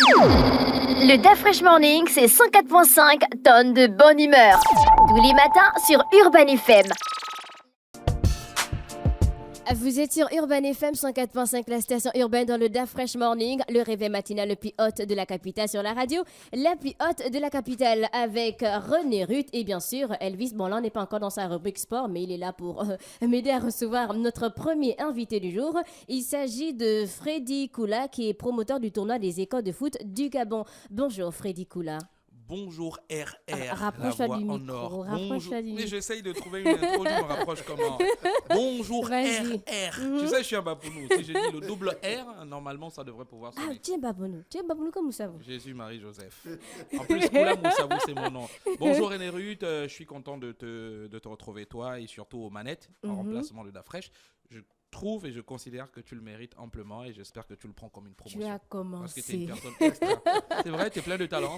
Le DAF Fresh Morning, c'est 104.5 tonnes de bonne humeur. Tous les matins sur Urban FM. Vous êtes sur Urban FM 104.5, la station urbaine dans le DAF Fresh Morning, le réveil matinal le plus haute de la capitale sur la radio, la plus haute de la capitale avec René Ruth et bien sûr Elvis. Bon là on n'est pas encore dans sa rubrique sport, mais il est là pour m'aider à recevoir notre premier invité du jour. Il s'agit de Freddy Koula qui est promoteur du tournoi des écoles de foot du Gabon. Bonjour Freddy Koula. Bonjour RR, rapproche-toi la voix du en micro. or. Rapproche-toi Bonjour. du Mais micro. j'essaye de trouver une intro, je me rapproche comment? Bonjour Vas-y. RR. Tu sais, je suis un babounou. Si je dis le double R, normalement, ça devrait pouvoir Ah, sonner. tu es Babounou comme ça vous. Jésus, Marie, Joseph. En plus, Koula Moussavou, c'est mon nom. Bonjour René Ruth, je suis content de te retrouver, toi, et surtout aux manettes, en remplacement de Dafresh. Je trouve et je considère que tu le mérites amplement et j'espère que tu le prends comme une promotion. Tu as Parce que tu es une commencé. personne extra. C'est vrai, tu es plein de talent.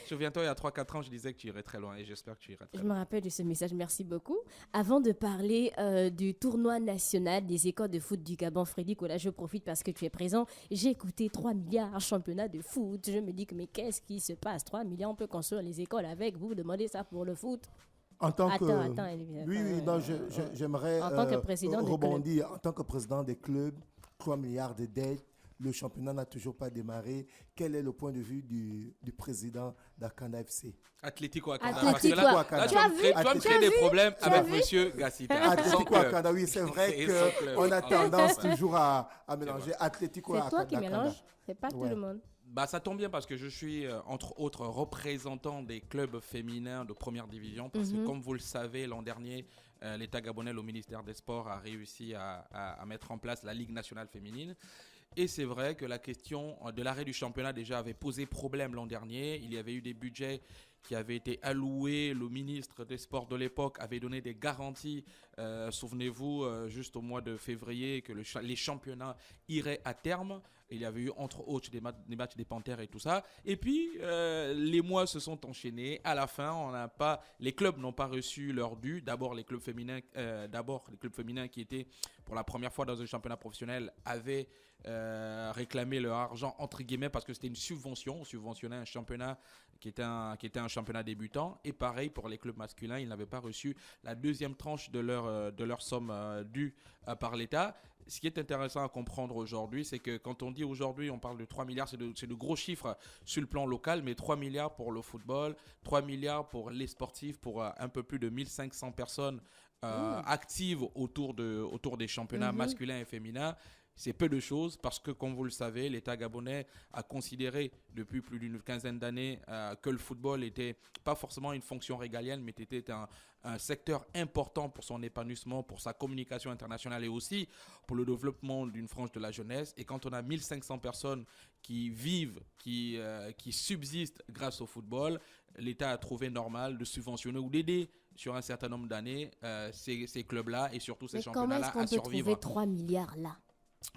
Souviens-toi, il y a 3-4 ans, je disais que tu irais très loin et j'espère que tu irais très Je loin. me rappelle de ce message, merci beaucoup. Avant de parler du tournoi national des écoles de foot du Gabon, Freddy Koula, je profite parce que tu es présent. J'ai écouté 3 milliards championnat de foot. Je me dis que mais qu'est-ce qui se passe? 3 milliards, on peut construire les écoles avec vous. Demandez ça pour le foot. En tant que, Attends, oui, non, j'aimerais En tant que président des rebondir. En tant que président des clubs, 3 milliards de dettes, le championnat n'a toujours pas démarré. Quel est le point de vue du président d'Akanda FC? Atlético Akanda. Atlético Parce que là, Akanda. tu vas me créer des problèmes avec monsieur Gassita. Son Atlético club. Akanda, oui, c'est vrai Et son club. qu'on a Ah, tendance ouais. toujours à mélanger Atlético C'est toi qui Akanda. mélanges, c'est pas tout Ouais. le monde. Bah, ça tombe bien parce que je suis, entre autres, représentant des clubs féminins de première division. Parce que, comme vous le savez, l'an dernier, l'État gabonais, le ministère des Sports, a réussi à mettre en place la Ligue nationale féminine. Et c'est vrai que la question de l'arrêt du championnat déjà avait posé problème l'an dernier. Il y avait eu des budgets qui avaient été alloués. Le ministre des Sports de l'époque avait donné des garanties, souvenez-vous, juste au mois de février, que les championnats iraient à terme. Il y avait eu entre autres des matchs des Panthères et tout ça. Et puis, les mois se sont enchaînés. À la fin, les clubs n'ont pas reçu leur dû. D'abord, les clubs féminins qui étaient pour la première fois dans un championnat professionnel avaient réclamé leur argent entre guillemets parce que c'était une subvention. On subventionnait un championnat qui était un championnat débutant. Et pareil pour les clubs masculins, ils n'avaient pas reçu la deuxième tranche de leur somme due par l'État. Ce qui est intéressant à comprendre aujourd'hui, c'est que quand on dit aujourd'hui, on parle de 3 milliards, c'est de gros chiffres sur le plan local, mais 3 milliards pour le football, 3 milliards pour les sportifs, pour un peu plus de 1500 personnes actives autour des championnats masculins et féminins. C'est peu de choses parce que, comme vous le savez, l'État gabonais a considéré depuis plus d'une quinzaine d'années que le football n'était pas forcément une fonction régalienne, mais était un secteur important pour son épanouissement, pour sa communication internationale et aussi pour le développement d'une frange de la jeunesse. Et quand on a 1500 personnes qui vivent, qui subsistent grâce au football, l'État a trouvé normal de subventionner ou d'aider sur un certain nombre d'années ces clubs-là et surtout ces championnats-là à Comment est-ce qu'on peut survivre. trouver 3 milliards là?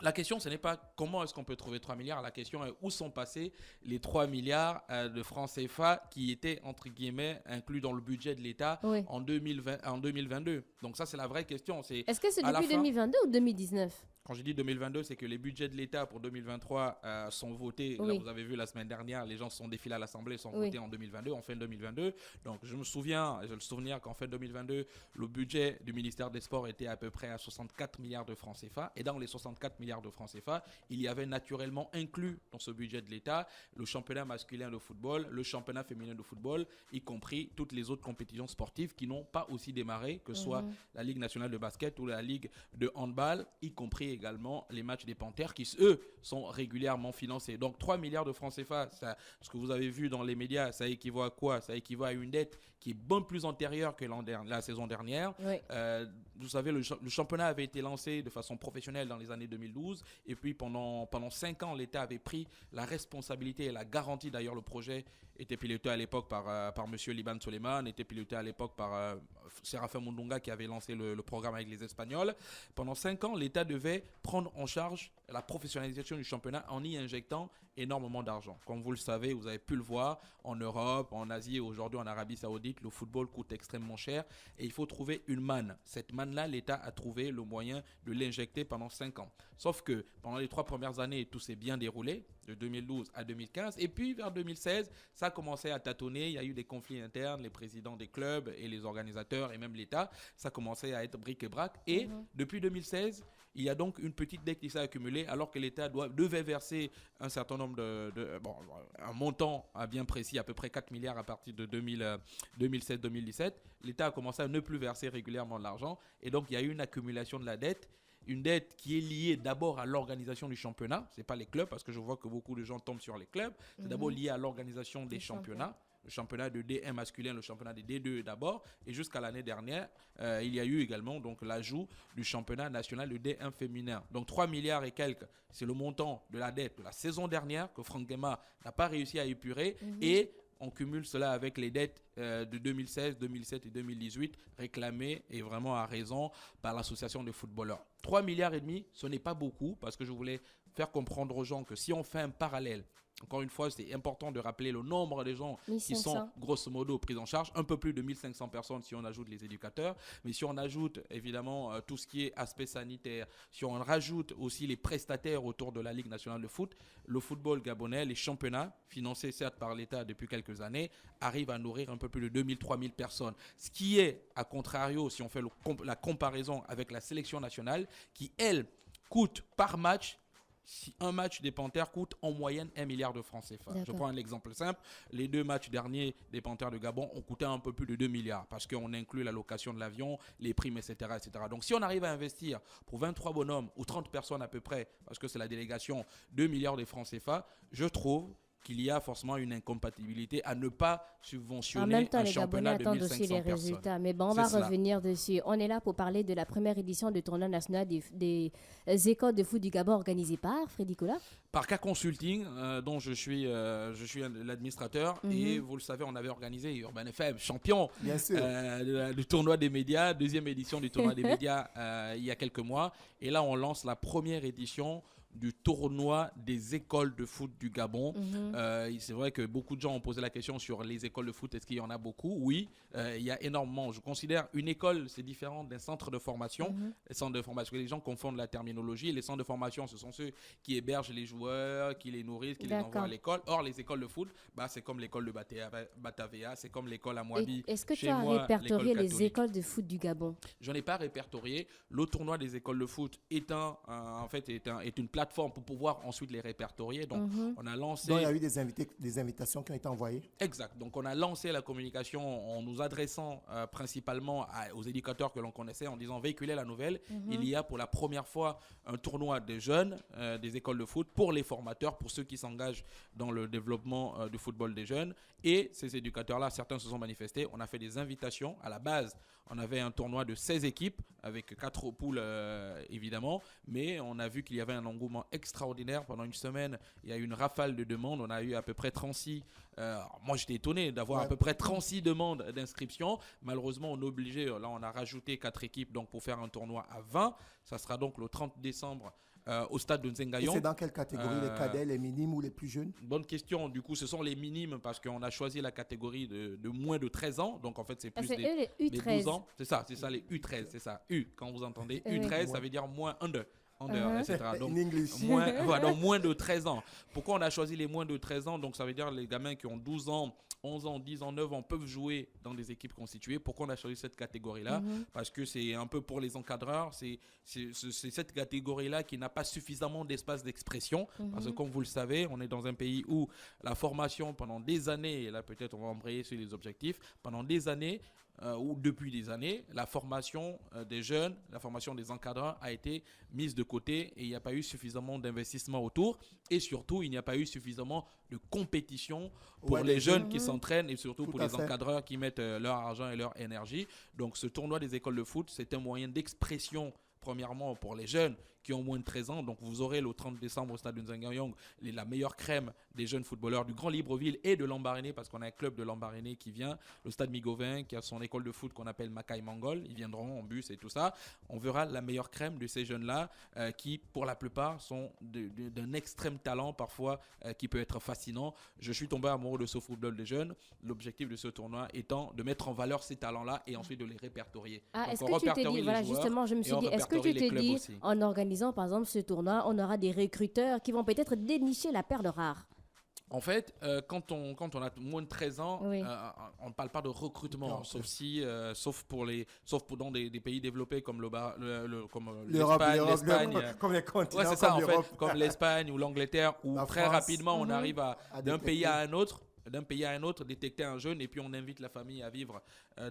La question, ce n'est pas comment est-ce qu'on peut trouver 3 milliards. La question est où sont passés les 3 milliards de francs CFA qui étaient, entre guillemets, inclus dans le budget de l'État en 2022. Donc ça, c'est la vraie question. Est-ce que c'est à la depuis fin, 2022 ou 2019? Quand je dis 2022, c'est que les budgets de l'État pour 2023 sont votés. Oui. Là, vous avez vu la semaine dernière, les gens sont défilés à l'Assemblée, sont votés en 2022, en fin 2022. Donc, j'ai le souvenir qu'en fin 2022, le budget du ministère des Sports était à peu près à 64 milliards de francs CFA. Et dans les 64 milliards de francs CFA, il y avait naturellement inclus dans ce budget de l'État le championnat masculin de football, le championnat féminin de football, y compris toutes les autres compétitions sportives qui n'ont pas aussi démarré, que ce soit la Ligue nationale de basket ou la Ligue de handball, y compris également les matchs des Panthères qui, eux, sont régulièrement financés. Donc 3 milliards de francs CFA, ce que vous avez vu dans les médias, ça équivaut à quoi? Ça équivaut à une dette qui est bien plus antérieure que la saison dernière. Oui. Vous savez, le championnat avait été lancé de façon professionnelle dans les années 2012 et puis pendant 5 ans, l'État avait pris la responsabilité et la garantie. D'ailleurs, le projet était piloté à l'époque par M. Liban Soleiman, était piloté à l'époque par Séraphin Mundunga qui avait lancé le programme avec les Espagnols. Pendant 5 ans, l'État devait prendre en charge la professionnalisation du championnat en y injectant énormément d'argent. Comme vous le savez, vous avez pu le voir en Europe, en Asie et aujourd'hui en Arabie Saoudite, le football coûte extrêmement cher et il faut trouver une manne. Cette manne-là, l'État a trouvé le moyen de l'injecter pendant 5 ans. Sauf que pendant les 3 premières années, tout s'est bien déroulé, de 2012 à 2015. Et puis vers 2016, ça a commencé à tâtonner. Il y a eu des conflits internes, les présidents des clubs et les organisateurs et même l'État. Ça a commencé à être bric-et-brac. Et depuis 2016, il y a donc une petite dette qui s'est accumulée alors que l'État devait verser un certain nombre un montant bien précis, à peu près 4 milliards à partir de 2016-2017. L'État a commencé à ne plus verser régulièrement de l'argent et donc il y a eu une accumulation de la dette. Une dette qui est liée d'abord à l'organisation du championnat. Ce n'est pas les clubs, parce que je vois que beaucoup de gens tombent sur les clubs. C'est d'abord lié à l'organisation des championnats. Le championnat de D1 masculin, le championnat de D2 d'abord. Et jusqu'à l'année dernière, il y a eu également donc, l'ajout du championnat national de D1 féminin. Donc 3 milliards et quelques, c'est le montant de la dette de la saison dernière que Franck Guéma n'a pas réussi à épurer. Et on cumule cela avec les dettes de 2016, 2017 et 2018 réclamées et vraiment à raison par l'association des footballeurs. 3 milliards et demi, ce n'est pas beaucoup parce que je voulais faire comprendre aux gens que si on fait un parallèle, encore une fois, c'est important de rappeler le nombre de gens qui sont grosso modo pris en charge. Un peu plus de 1500 personnes si on ajoute les éducateurs. Mais si on ajoute évidemment tout ce qui est aspect sanitaire, si on rajoute aussi les prestataires autour de la Ligue nationale de foot, le football gabonais, les championnats, financés certes par l'État depuis quelques années, arrivent à nourrir un peu plus de 2000-3000 personnes. Ce qui est, à contrario, si on fait la comparaison avec la sélection nationale, qui, elle, coûte par match, si un match des Panthères coûte en moyenne 1 milliard de francs CFA. Je prends un exemple simple. Les 2 matchs derniers des Panthères de Gabon ont coûté un peu plus de 2 milliards parce qu'on inclut la location de l'avion, les primes, etc., etc. Donc, si on arrive à investir pour 23 bonhommes ou 30 personnes à peu près, parce que c'est la délégation, 2 milliards de francs CFA, je trouve qu'il y a forcément une incompatibilité à ne pas subventionner en même temps, un les championnat Gabonais de attendent aussi 1500 les personnes. résultats. Mais bon, on va revenir dessus. On est là pour parler de la première édition du tournoi national des écoles de foot du Gabon organisée par Freddy Kola. Par K Consulting, dont je suis l'administrateur. Et vous le savez, on avait organisé Urban FM, champion du tournoi des médias, 2e édition du tournoi des médias il y a quelques mois. Et là, on lance la première édition du tournoi des écoles de foot du Gabon. C'est vrai que beaucoup de gens ont posé la question sur les écoles de foot. Est-ce qu'il y en a beaucoup? Oui, il y a énormément. Je considère une école, c'est différent d'un centre de formation. Les centres de formation, les gens confondent la terminologie. Les centres de formation, ce sont ceux qui hébergent les joueurs, qui les nourrissent, qui les envoient à l'école. Or, les écoles de foot, c'est comme l'école de Batavia, c'est comme l'école à Moabi. Est-ce que tu as répertorié les écoles de foot du Gabon? Je n'ai pas répertorié. Le tournoi des écoles de foot est une plateforme pour pouvoir ensuite les répertorier. Donc, on a lancé... Donc, il y a eu des invitations qui ont été envoyées. Exact. Donc, on a lancé la communication en nous adressant principalement aux éducateurs que l'on connaissait en disant véhiculer la nouvelle. Il y a pour la première fois un tournoi des jeunes des écoles de foot pour les formateurs, pour ceux qui s'engagent dans le développement du football des jeunes. Et ces éducateurs-là, certains se sont manifestés. On a fait des invitations. À la base, on avait un tournoi de 16 équipes avec 4 poules évidemment. Mais on a vu qu'il y avait un engouement extraordinaire. Pendant une semaine, il y a eu une rafale de demandes. On a eu à peu près 36. Moi, j'étais étonné d'avoir à peu près 36 demandes d'inscription. Malheureusement, on est obligé. Là, on a rajouté 4 équipes donc, pour faire un tournoi à 20. Ça sera donc le 30 décembre au stade de Nzengayon. Et c'est dans quelle catégorie? Les cadets, les minimes ou les plus jeunes? Bonne question. Du coup, ce sont les minimes parce qu'on a choisi la catégorie de moins de 13 ans. Donc, en fait, c'est plus les U13. des 12 ans. C'est ça, les U13. C'est ça. U, quand vous entendez U13, ça veut dire moins under. Etc. Donc, moins de 13 ans. Pourquoi on a choisi les moins de 13 ans? Donc, ça veut dire les gamins qui ont 12 ans, 11 ans, 10 ans, 9 ans peuvent jouer dans des équipes constituées. Pourquoi on a choisi cette catégorie-là? Parce que c'est un peu pour les encadreurs. C'est cette catégorie-là qui n'a pas suffisamment d'espace d'expression. Parce que comme vous le savez, on est dans un pays où la formation pendant des années, et là peut-être on va embrayer sur les objectifs, pendant des années, ou depuis des années, la formation des jeunes, la formation des encadreurs a été mise de côté et il n'y a pas eu suffisamment d'investissement autour et surtout il n'y a pas eu suffisamment de compétition pour les jeunes qui s'entraînent et surtout pour les encadreurs qui mettent leur argent et leur énergie. Donc ce tournoi des écoles de foot, c'est un moyen d'expression premièrement pour les jeunes qui ont moins de 13 ans. Donc vous aurez le 30 décembre au stade de Nzangayong la meilleure crème des jeunes footballeurs du Grand Libreville et de Lambaréné, parce qu'on a un club de Lambaréné qui vient, le stade Migovin qui a son école de foot qu'on appelle Makai Mangol. Ils viendront en bus et tout ça. On verra la meilleure crème de ces jeunes-là qui, pour la plupart, sont d'un extrême talent parfois qui peut être fascinant. Je suis tombé amoureux de ce football des jeunes. L'objectif de ce tournoi étant de mettre en valeur ces talents-là et ensuite de les répertorier. Donc, est-ce que tu t'es dit, voilà, justement, je me suis dit, est-ce que tu t'es dit, en organisant par exemple ce tournoi, on aura des recruteurs qui vont peut-être dénicher la perle rare? En fait, quand on a moins de 13 ans, Oui. on ne parle pas de recrutement, Non, sauf pour dans des pays développés comme L'Europe, l'Espagne. comme les continents, Ouais, c'est ça, comme en l'Europe. fait, comme l'Espagne ou l'Angleterre, où La très France. rapidement on arrive d'un détecter. pays à un autre, détecter un jeune et puis on invite la famille à vivre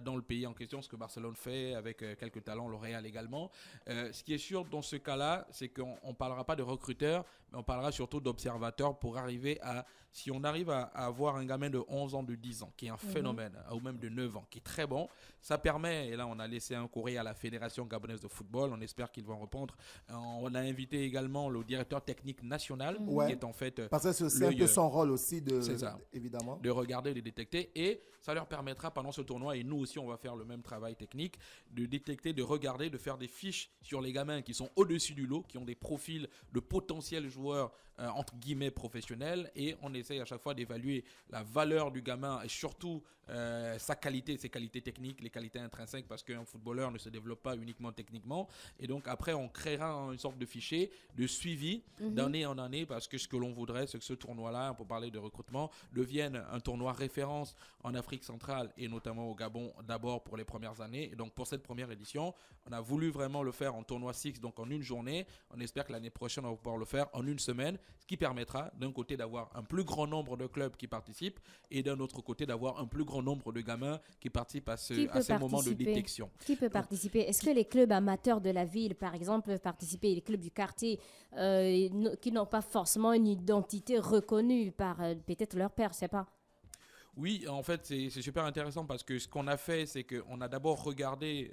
dans le pays en question, ce que Barcelone fait avec quelques talents, le Real également. Ce qui est sûr dans ce cas-là, c'est qu'on ne parlera pas de recruteurs, mais on parlera surtout d'observateurs pour arriver à, si on arrive à avoir un gamin de 11 ans, de 10 ans, qui est un phénomène, ou même de 9 ans, qui est très bon, ça permet, et là on a laissé un courrier à la Fédération gabonaise de football, on espère qu'ils vont répondre. On a invité également le directeur technique national, qui est en fait Parce que c'est aussi un peu son rôle aussi, C'est ça. évidemment. de regarder, de détecter, et ça leur permettra pendant ce tournoi, et nous aussi on va faire le même travail technique, de détecter, de regarder, de faire des fiches sur les gamins qui sont au-dessus du lot, qui ont des profils de potentiels joueurs entre guillemets professionnels, et on essaye à chaque fois d'évaluer la valeur du gamin et surtout sa qualité, ses qualités techniques, les qualités intrinsèques, parce qu'un footballeur ne se développe pas uniquement techniquement, et donc après on créera une sorte de fichier de suivi d'année en année, parce que ce que l'on voudrait, c'est que ce tournoi-là, pour parler de recrutement, devienne un tournoi référence en Afrique centrale et notamment au Gabon d'abord pour les premières années. Et donc pour cette première édition, on a voulu vraiment le faire en tournoi 6, donc en une journée. On espère que l'année prochaine, on va pouvoir le faire en une semaine, ce qui permettra d'un côté d'avoir un plus grand nombre de clubs qui participent et d'un autre côté d'avoir un plus grand nombre de gamins qui participent à ces moments de détection. Qui peut participer? Est-ce que les clubs amateurs de la ville, par exemple, peuvent participer, les clubs du quartier qui n'ont pas forcément une identité reconnue par peut-être leur père, je sais pas? Oui, en fait, c'est super intéressant parce que ce qu'on a fait, c'est qu'on a d'abord regardé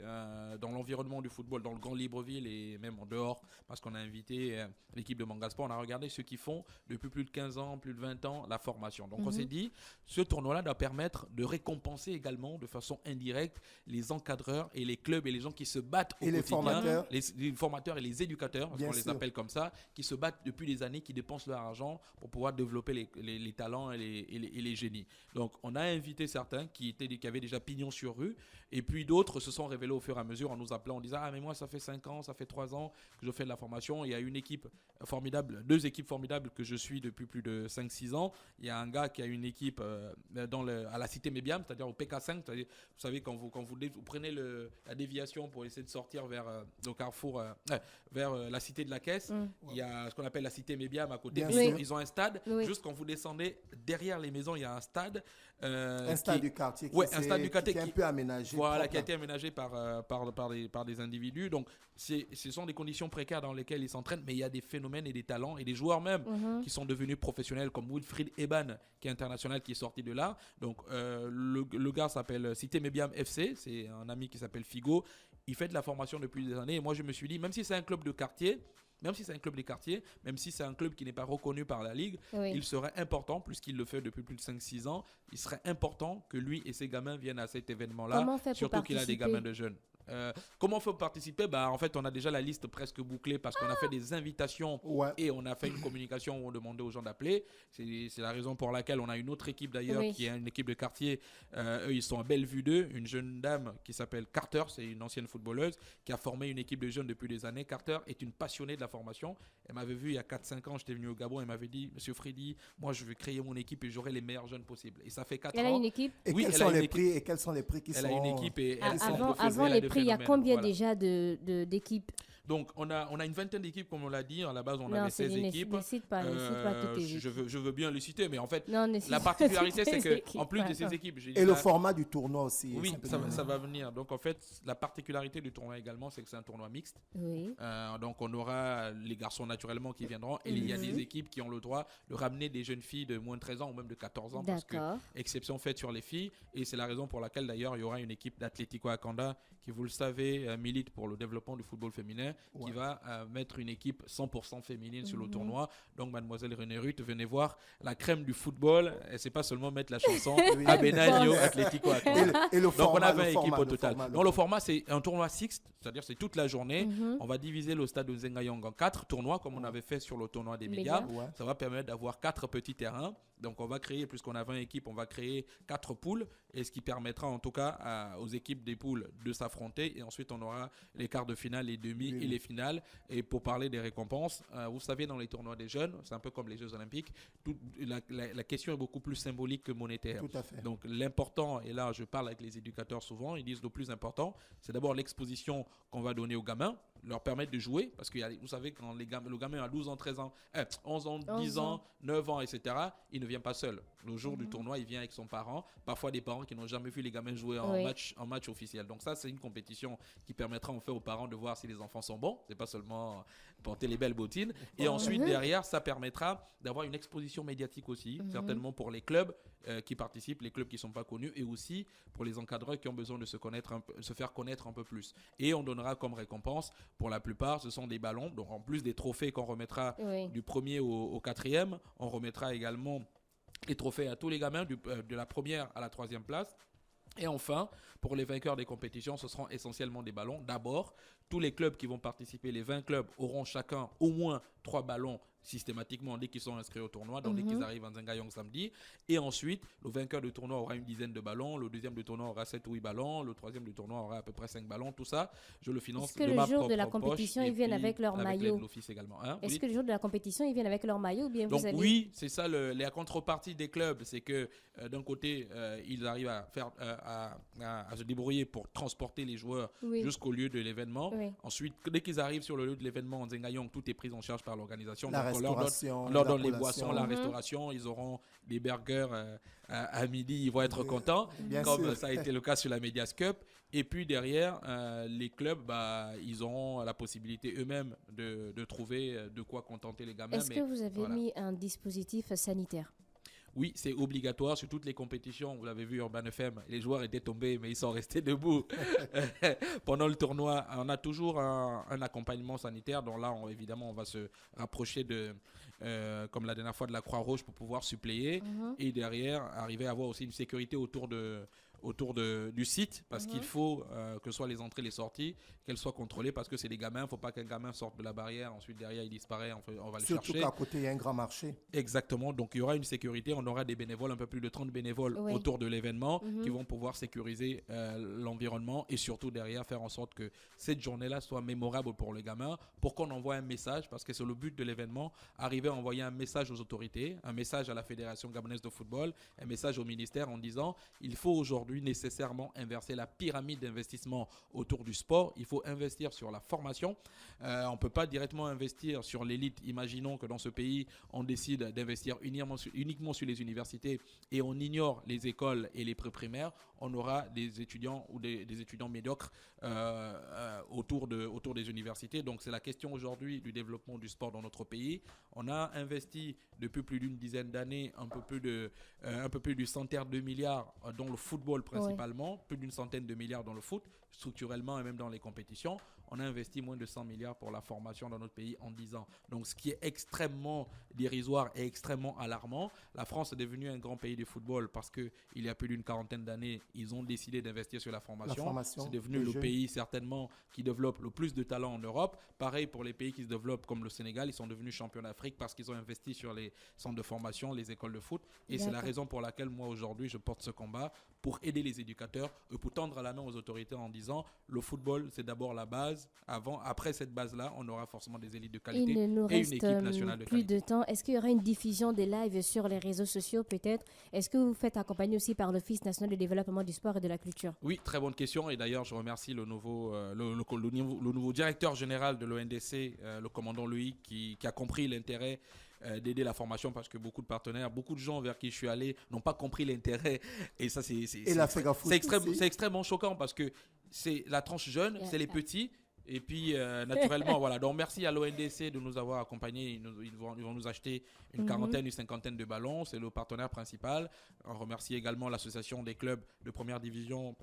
dans l'environnement du football, dans le Grand Libreville et même en dehors, parce qu'on a invité l'équipe de Mangasport, on a regardé ceux qui font depuis plus de 15 ans, plus de 20 ans, la formation. Donc on s'est dit, ce tournoi-là doit permettre de récompenser également de façon indirecte les encadreurs et les clubs et les gens qui se battent au quotidien, formateurs. les formateurs et les éducateurs, parce Bien qu'on les sûr. appelle comme ça, qui se battent depuis des années, qui dépensent leur argent pour pouvoir développer les talents et les génies. Donc on a invité certains qui avaient déjà pignon sur rue, et puis d'autres se sont révélés au fur et à mesure en nous appelant, en disant ah mais moi ça fait 5 ans, ça fait 3 ans que je fais de la formation. Il y a une équipe formidable, 2 équipes formidables que je suis depuis plus de 5-6 ans. Il y a un gars qui a une équipe à la cité Mébiam, c'est-à-dire au PK5, c'est-à-dire, vous savez quand vous prenez la déviation pour essayer de sortir vers le carrefour, vers la cité de la Caisse, il y a ce qu'on appelle la cité Mébiam à côté. Bien sûr. Ils ont un stade, Oui. juste quand vous descendez derrière les maisons, il y a un stade. Un stade du quartier qui Ouais, un stade du quartier est un qui- peu aménagé. Voilà, propre. qui a été aménagé par des individus. Donc, ce sont des conditions précaires dans lesquelles ils s'entraînent, mais il y a des phénomènes et des talents et des joueurs même qui sont devenus professionnels, comme Wilfried Eban, qui est international, qui est sorti de là. Donc, le gars s'appelle Cité Mébiam FC, c'est un ami qui s'appelle Figo. Il fait de la formation depuis des années. Et moi, je me suis dit, même si c'est un club de quartier, même si c'est un club qui n'est pas reconnu par la Ligue, Oui. il serait important, puisqu'il le fait depuis plus de 5-6 ans, il serait important que lui et ses gamins viennent à cet événement-là, Comment on fait pour surtout qu'il a des participer? gamins de jeunes. Comment faut participer? En fait, on a déjà la liste presque bouclée parce qu'on a fait des invitations Ouais. et on a fait une communication où on demandait aux gens d'appeler. C'est la raison pour laquelle on a une autre équipe d'ailleurs Oui. qui est une équipe de quartier. Eux, ils sont à Bellevue 2. Une jeune dame qui s'appelle Carter, c'est une ancienne footballeuse qui a formé une équipe de jeunes depuis des années. Carter est une passionnée de la formation. Elle m'avait vu il y a 4-5 ans, j'étais venu au Gabon, elle m'avait dit, Monsieur Freddy, moi je vais créer mon équipe et j'aurai les meilleurs jeunes possibles. Et ça fait 4 Elle ans. a une équipe? Et Oui, quels elle sont a une les équipe. prix et quels sont les prix qui Elle sont a une équipe et elle sont Avant professionnels, les de prix, il y a phénomènes. combien Voilà. déjà d'équipes? Donc on a une vingtaine d'équipes comme on l'a dit. À la base on Non, avait c'est 16 équipes. ne cite pas toutes les je veux bien les citer, mais en fait Non, ne cite la pas particularité toutes c'est les que en équipes, plus de attends. ces équipes, j'ai et dit le là- format du tournoi aussi. oui, c'est un peu ça va venir. Donc en fait, la particularité du tournoi également, c'est que c'est un tournoi mixte. Oui. Donc on aura les garçons naturellement qui viendront et il y a des équipes qui ont le droit de ramener des jeunes filles de moins de 13 ans ou même de 14 ans parce que D'accord. exception faite sur les filles, et c'est la raison pour laquelle d'ailleurs il y aura une équipe d'Atlético Acanda qui vous le savez, milite pour le développement du football féminin, qui va mettre une équipe 100% féminine sur le tournoi. Donc, mademoiselle René Ruth, venez voir la crème du football. Et c'est pas seulement mettre la chanson à Benagno, Atlético. Et le Donc, format, on a 20 équipes au le total. format, Donc, le format, c'est un tournoi sixte, c'est-à-dire c'est toute la journée. On va diviser le stade de Zengayong en 4 tournois, comme on avait fait sur le tournoi des médias. Ouais. Ça va permettre d'avoir 4 petits terrains. Donc, on va créer, puisqu'on a 20 équipes, on va créer 4 poules, et ce qui permettra en tout cas aux équipes des poules de s'affronter. Et ensuite, on aura les quarts de finale, les demi et les finales. Et pour parler des récompenses, vous savez, dans les tournois des jeunes, c'est un peu comme les Jeux Olympiques, la question est beaucoup plus symbolique que monétaire. Tout à fait. Donc, l'important, et là, je parle avec les éducateurs souvent, ils disent le plus important, c'est d'abord l'exposition qu'on va donner aux gamins, leur permettre de jouer, parce que vous savez, quand le gamin a 12 ans, 13 ans, 11 ans, 10 ans, 9 ans, etc., il ne vient pas seul. Le jour du tournoi, il vient avec son parent, parfois des parents qui n'ont jamais vu les gamins jouer en match officiel. Donc ça, c'est une compétition qui permettra en fait aux parents de voir si les enfants sont bons, c'est pas seulement porter les belles bottines. Et ensuite, derrière, ça permettra d'avoir une exposition médiatique aussi, certainement pour les clubs qui participent, les clubs qui ne sont pas connus, et aussi pour les encadreurs qui ont besoin de se faire connaître un peu plus. Et on donnera comme récompense, pour la plupart, ce sont des ballons. Donc en plus des trophées qu'on remettra du premier au quatrième, on remettra également les trophées à tous les gamins de la première à la troisième place. Et enfin, pour les vainqueurs des compétitions, ce seront essentiellement des ballons. D'abord, tous les clubs qui vont participer, les 20 clubs, auront chacun au moins 3 ballons systématiquement dès qu'ils sont inscrits au tournoi, donc dès qu'ils arrivent en Zengayong samedi. Et ensuite, le vainqueur du tournoi aura une dizaine de ballons, le deuxième du tournoi aura 7 ou 8 ballons, le troisième du tournoi aura à peu près 5 ballons. Tout ça, je le finance de ma propre poche. Est-ce que le jour de la compétition, ils viennent avec leur maillot? Est-ce que le jour de la compétition, ils viennent avec leur maillot ou bien donc vous allez... oui, c'est ça la contrepartie des clubs, c'est que d'un côté, ils arrivent à se débrouiller pour transporter les joueurs jusqu'au lieu de l'événement. Ensuite, dès qu'ils arrivent sur le lieu de l'événement en Zengayong, tout est pris en charge par l'organisation. On leur donne les boissons, la restauration, ils auront des burgers à midi, ils vont être contents, comme ça a été le cas sur la Medias Cup. Et puis derrière, les clubs, ils auront la possibilité eux-mêmes de trouver de quoi contenter les gamins. Est-ce que vous avez mis un dispositif sanitaire? Oui, c'est obligatoire sur toutes les compétitions. Vous l'avez vu, Urban FM, les joueurs étaient tombés, mais ils sont restés debout pendant le tournoi. On a toujours un accompagnement sanitaire. Donc là, évidemment, on va se rapprocher comme la dernière fois, de la Croix-Rouge pour pouvoir suppléer. Et derrière, arriver à avoir aussi une sécurité autour du site, parce qu'il faut que ce soit les entrées, les sorties, qu'elles soient contrôlées, parce que c'est des gamins. Il ne faut pas qu'un gamin sorte de la barrière, ensuite derrière il disparaît, on va le chercher. Surtout qu'à côté, il y a un grand marché. Exactement, donc il y aura une sécurité, on aura des bénévoles, un peu plus de 30 bénévoles autour de l'événement qui vont pouvoir sécuriser l'environnement et surtout derrière faire en sorte que cette journée-là soit mémorable pour les gamins, pour qu'on envoie un message, parce que c'est le but de l'événement, arriver à envoyer un message aux autorités, un message à la Fédération gabonaise de football, un message au ministère en disant il faut aujourd'hui nécessairement inverser la pyramide d'investissement autour du sport. Il faut investir sur la formation. On ne peut pas directement investir sur l'élite. Imaginons que dans ce pays, on décide d'investir uniquement sur les universités et on ignore les écoles et les pré-primaires. On aura des étudiants ou des étudiants médiocres autour des universités. Donc c'est la question aujourd'hui du développement du sport dans notre pays. On a investi depuis plus d'une dizaine d'années un peu plus du centaire de milliards dans le football principalement, plus d'une centaine de milliards dans le foot, structurellement et même dans les compétitions. On a investi moins de 100 milliards pour la formation dans notre pays en 10 ans. Donc ce qui est extrêmement dérisoire et extrêmement alarmant. La France est devenue un grand pays de football parce qu'il y a plus d'une quarantaine d'années, ils ont décidé d'investir sur la formation. C'est devenu le pays certainement qui développe le plus de talents en Europe. Pareil pour les pays qui se développent comme le Sénégal, ils sont devenus champions d'Afrique parce qu'ils ont investi sur les centres de formation, les écoles de foot. Et c'est la raison pour laquelle moi aujourd'hui je porte ce combat pour aider les éducateurs et pour tendre la main aux autorités en disant le football c'est d'abord la base. Après cette base-là, on aura forcément des élites de qualité et une équipe nationale de qualité. Plus de temps. Est-ce qu'il y aura une diffusion des lives sur les réseaux sociaux peut-être? Est-ce que vous faites accompagner aussi par l'Office national de développement du sport et de la culture? Oui, très bonne question. Et d'ailleurs, je remercie le nouveau directeur général de l'ONDC, le commandant Loïc, qui a compris l'intérêt d'aider la formation, parce que beaucoup de partenaires, beaucoup de gens vers qui je suis allé n'ont pas compris l'intérêt. Et ça, c'est extrêmement choquant parce que c'est la tranche jeune, c'est les petits. Et puis, naturellement, voilà. Donc, merci à l'ONDC de nous avoir accompagnés. Ils vont nous acheter une quarantaine, une cinquantaine de ballons. C'est le partenaire principal. On remercie également l'association des clubs de première division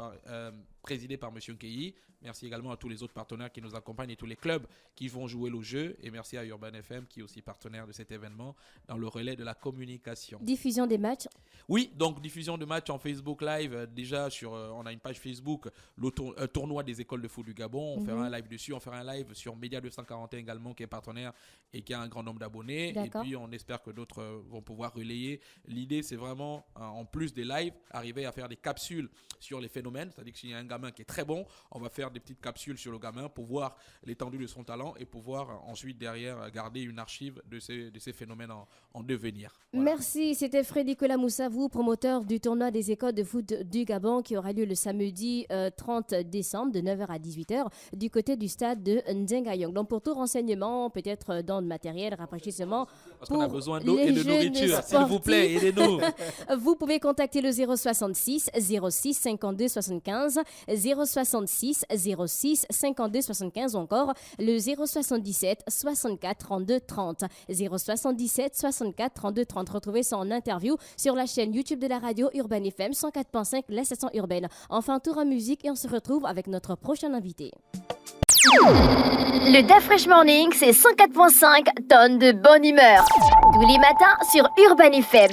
présidé par Monsieur Nkeyi. Merci également à tous les autres partenaires qui nous accompagnent et tous les clubs qui vont jouer le jeu. Et merci à Urban FM qui est aussi partenaire de cet événement dans le relais de la communication. Diffusion des matchs. Oui, donc diffusion de matchs en Facebook Live. Déjà, on a une page Facebook, le tournoi des écoles de foot du Gabon. On fera un live dessus. On fera un live sur Média 241 également qui est partenaire et qui a un grand nombre d'abonnés. D'accord. Et puis, on espère que d'autres vont pouvoir relayer. L'idée, c'est vraiment, en plus des lives, arriver à faire des capsules sur les phénomènes. C'est-à-dire que s'il y a un gamin qui est très bon, on va faire des petites capsules sur le gamin pour voir l'étendue de son talent et pouvoir ensuite derrière garder une archive de ces phénomènes en devenir. Voilà. Merci, c'était Frédéric Moussavou, promoteur du tournoi des écoles de foot du Gabon qui aura lieu le samedi 30 décembre de 9h à 18h du côté du stade de Ndengayong. Donc pour tout renseignement, peut-être dans le matériel, rafraîchissement, parce qu'on a besoin d'eau et de nourriture, s'il vous plaît, aidez-nous. Vous pouvez contacter le 066 06 52 75 066 06 52 75 ou encore le 077 64 32 30 077 64 32 30. Retrouvez ça en interview sur la chaîne YouTube de la radio Urban FM 104.5, la station urbaine. Enfin, tour en musique et on se retrouve avec notre prochain invité. Le DAF Fresh Morning, c'est 104.5 tonnes de bonne humeur. Tous les matins sur Urban FM.